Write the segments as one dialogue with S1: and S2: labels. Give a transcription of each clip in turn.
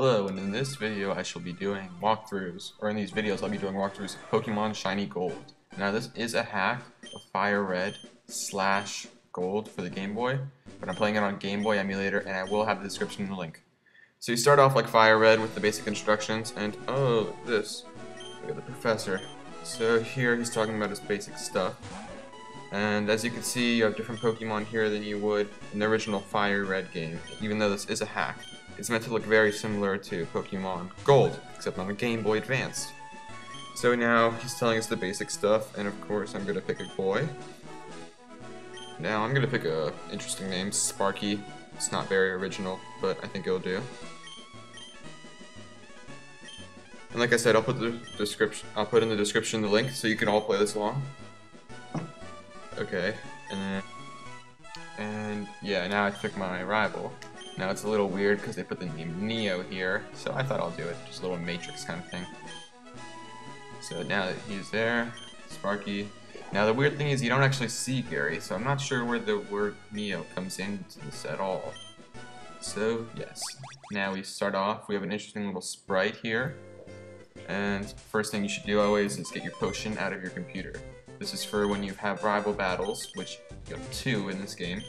S1: Hello, and in this video I shall be doing walkthroughs, or in these videos I'll be doing walkthroughs of Pokemon Shiny Gold. Now this is a hack of Fire Red / Gold for the Game Boy, but I'm playing it on Game Boy emulator and I will have the description in the link. So you start off like Fire Red with the basic instructions, and oh, look at this. Look at the professor. So here he's talking about his basic stuff. And as you can see, you have different Pokemon here than you would in the original Fire Red game, even though this is a hack. It's meant to look very similar to Pokemon Gold, except on the Game Boy Advanced. So now he's telling us the basic stuff, and of course I'm gonna pick a boy. Now I'm gonna pick a interesting name, Sparky. It's not very original, but I think it'll do. And like I said, I'll put in the description the link so you can all play this along. Okay, and yeah, now I pick my rival. Now it's a little weird because they put the name Neo here, so I thought I'll do it, just a little Matrix kind of thing. So now that he's there, Sparky. Now the weird thing is you don't actually see Gary, so I'm not sure where the word Neo comes into this at all. So yes, now we start off, we have an interesting little sprite here. And first thing you should do always is get your potion out of your computer. This is for when you have rival battles, which you have 2 in this game.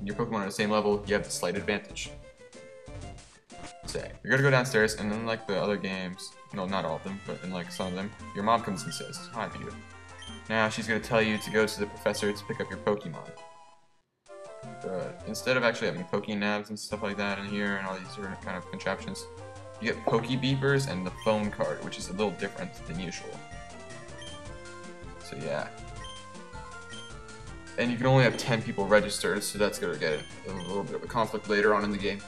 S1: Your Pokemon are the same level, you have the slight advantage. So you're gonna go downstairs, and then like the other games, no, not all of them, but in like some of them, your mom comes and says, "Hi, Peter." Now she's gonna tell you to go to the professor to pick up your Pokemon. But instead of actually having Pokénavs and stuff like that in here, and all these sort of kind of contraptions, you get Pokebeepers and the phone card, which is a little different than usual. So yeah. And you can only have 10 people registered, so that's gonna get a little bit of a conflict later on in the game.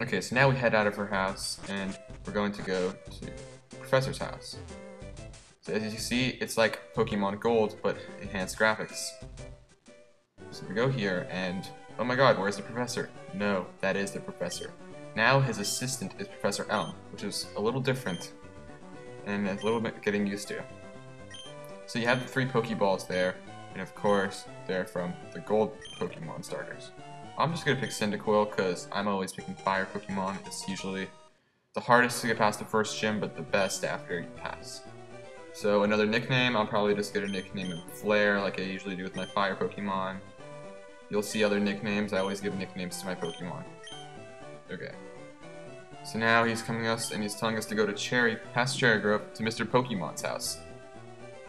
S1: Okay, so now we head out of her house, and we're going to go to the Professor's house. So as you see, it's like Pokemon Gold, but enhanced graphics. So we go here, and oh my god, where's the Professor? No, that is the Professor. Now his assistant is Professor Elm, which is a little different, and a little bit getting used to. So you have the 3 Pokeballs there, and of course, they're from the Gold Pokemon starters. I'm just gonna pick Cyndaquil because I'm always picking Fire Pokemon. It's usually the hardest to get past the first gym, but the best after you pass. So another nickname, I'll probably just get a nickname of Flare like I usually do with my Fire Pokemon. You'll see other nicknames, I always give nicknames to my Pokemon. Okay. So now he's coming us and he's telling us to go to past Cherry Grove to Mr. Pokemon's house.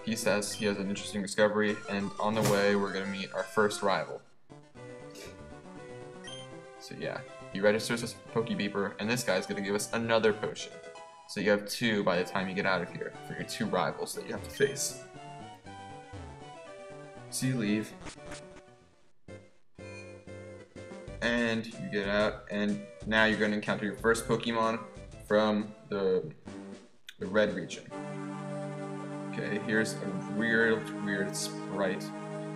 S1: He says he has an interesting discovery, and on the way we're going to meet our first rival. So yeah, he registers as Pokebeeper, and this guy's going to give us another potion. So you have 2 by the time you get out of here for your 2 rivals that you have to face. So you leave. And you get out, and now you're going to encounter your first Pokemon from the red region. Okay, here's a weird sprite.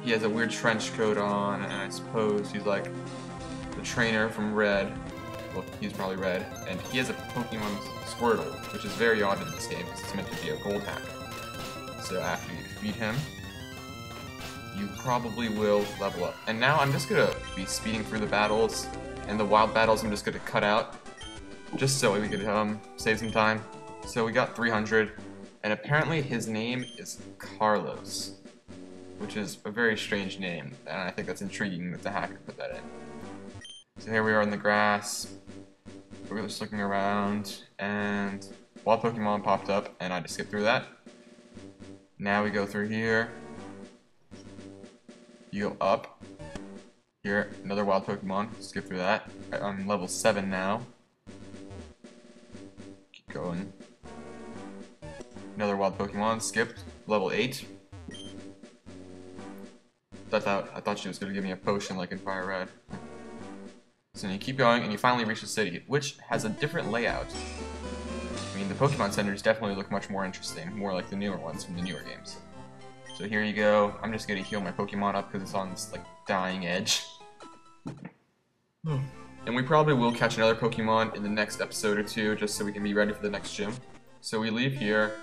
S1: He has a weird trench coat on, and I suppose he's like the trainer from Red. Well, he's probably Red, and he has a Pokemon Squirtle, which is very odd in this game because it's meant to be a gold hack. So after you defeat him, you probably will level up. And now I'm just gonna be speeding through the battles, and the wild battles I'm just gonna cut out, just so we could save some time. So we got 300. And apparently his name is Carlos, which is a very strange name, and I think that's intriguing that the hacker put that in. So here we are in the grass, we're just looking around, and wild Pokemon popped up, and I just skipped through that. Now we go through here, you go up, here, another wild Pokemon, skip through that. I'm level 7 now. Keep going. Another wild Pokemon, skipped, level 8. I thought she was going to give me a potion like in Fire Red. So you keep going, and you finally reach the city, which has a different layout. I mean, the Pokemon centers definitely look much more interesting, more like the newer ones from the newer games. So here you go, I'm just going to heal my Pokemon up because it's on this, like, dying edge. And we probably will catch another Pokemon in the next episode or 2, just so we can be ready for the next gym. So we leave here.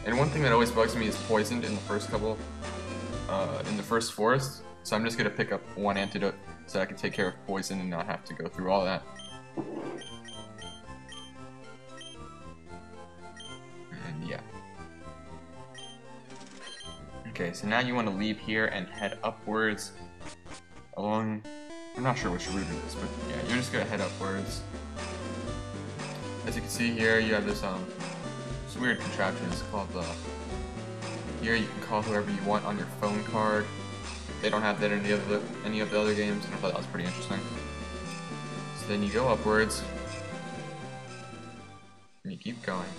S1: And one thing that always bugs me is poisoned in the first in the first forest. So I'm just gonna pick up 1 antidote so I can take care of poison and not have to go through all that. Okay, so now you want to leave here and head upwards along, I'm not sure which route it is, but yeah, you're just gonna head upwards. As you can see here, you have this weird contraption. It's called here you can call whoever you want on your phone card. They don't have that in any of the other games, and I thought that was pretty interesting. So then you go upwards, and you keep going.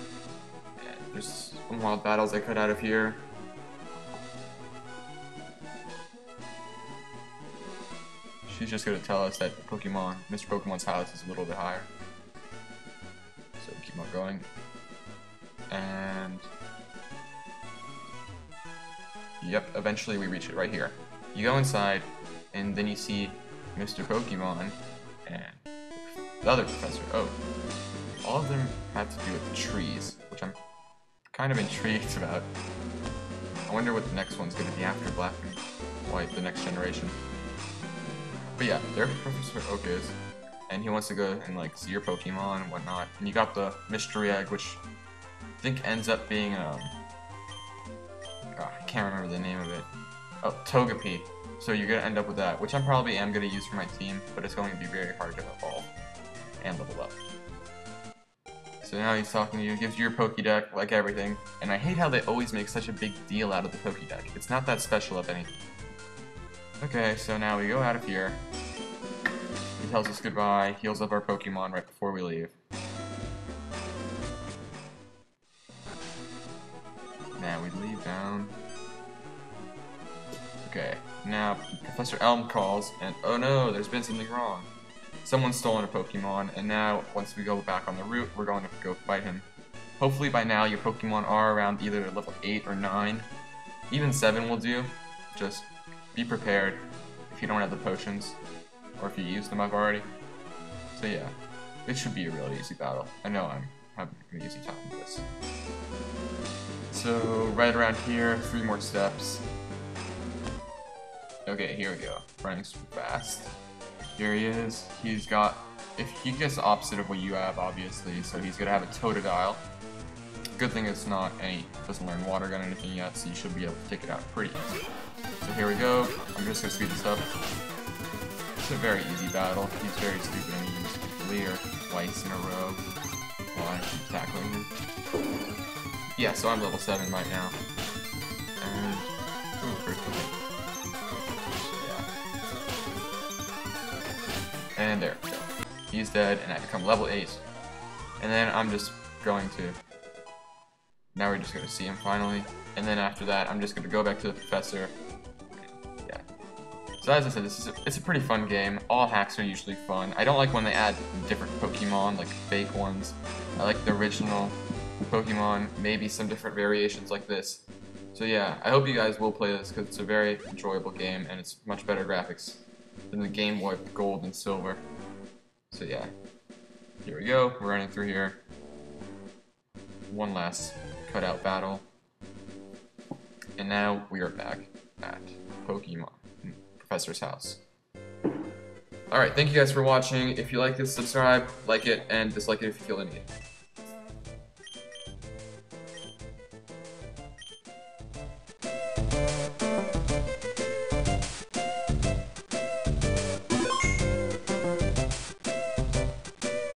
S1: And there's some wild battles I cut out of here. She's just gonna tell us that Mr. Pokemon's house is a little bit higher. So keep on going. And yep, eventually we reach it right here. You go inside, and then you see Mr. Pokemon and the other professor. Oh, all of them have to do with the trees, which I'm kind of intrigued about. I wonder what the next one's going to be after Black and White, the next generation. But yeah, they're Professor Oak is, and he wants to go and like see your Pokemon and whatnot. And you got the mystery egg, which I think ends up being I can't remember the name of it. Oh, Togepi. So you're gonna end up with that, which I probably am gonna use for my team, but it's going to be very hard to evolve and level up. So now he's talking to you, gives you your Pokédex, like everything, and I hate how they always make such a big deal out of the Pokédex. It's not that special of anything. Okay, so now we go out of here. He tells us goodbye, heals up our Pokemon right before we leave. Now we leave down. Okay, now Professor Elm calls, and oh no, there's been something wrong. Someone's stolen a Pokemon, and now, once we go back on the route, we're going to go fight him. Hopefully by now your Pokemon are around either level 8 or 9. Even 7 will do. Just be prepared if you don't have the potions, or if you used them up already. So yeah, it should be a real easy battle. I know I'm having an easy time with this. So, right around here, 3 more steps. Okay, here we go. Running super fast. Here he is. He's got, if he gets the opposite of what you have, obviously, so he's gonna have a Totodile. Good thing it's not doesn't learn Water Gun or anything yet, so you should be able to take it out pretty easy. So here we go. I'm just gonna speed this up. It's a very easy battle. He's very stupid and he used Clear twice in a row while I keep tackling him. Yeah, so I'm level 7 right now. And ooh, first one. And there we go. He's dead, and I become level 8. And then I'm just going to... Now we're just going to see him finally. And then after that, I'm just going to go back to the professor. Yeah. So as I said, it's a pretty fun game. All hacks are usually fun. I don't like when they add different Pokemon, like fake ones. I like the original Pokemon, maybe some different variations like this. So yeah, I hope you guys will play this, because it's a very enjoyable game, and it's much better graphics than the Game Boy Gold and Silver. So yeah, here we go, we're running through here. One last cutout battle. And now we are back at Pokemon Professor's house. Alright, thank you guys for watching. If you like this, subscribe, like it, and dislike it if you feel any.